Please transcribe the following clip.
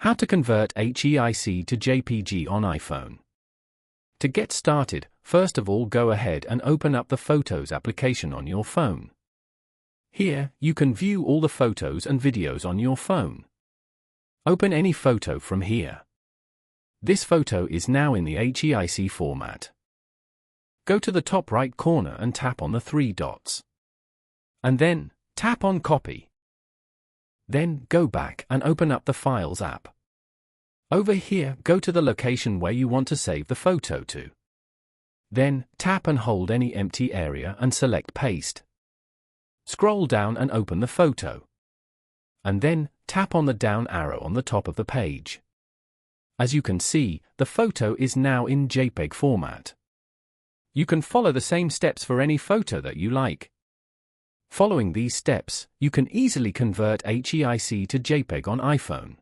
How to convert HEIC to JPG on iPhone. To get started, first of all go ahead and open up the Photos application on your phone. Here, you can view all the photos and videos on your phone. Open any photo from here. This photo is now in the HEIC format. Go to the top right corner and tap on the three dots. And then, tap on Copy. Then, go back and open up the Files app. Over here, go to the location where you want to save the photo to. Then, tap and hold any empty area and select Paste. Scroll down and open the photo. And then, tap on the down arrow on the top of the page. As you can see, the photo is now in JPEG format. You can follow the same steps for any photo that you like. Following these steps, you can easily convert HEIC to JPEG on iPhone.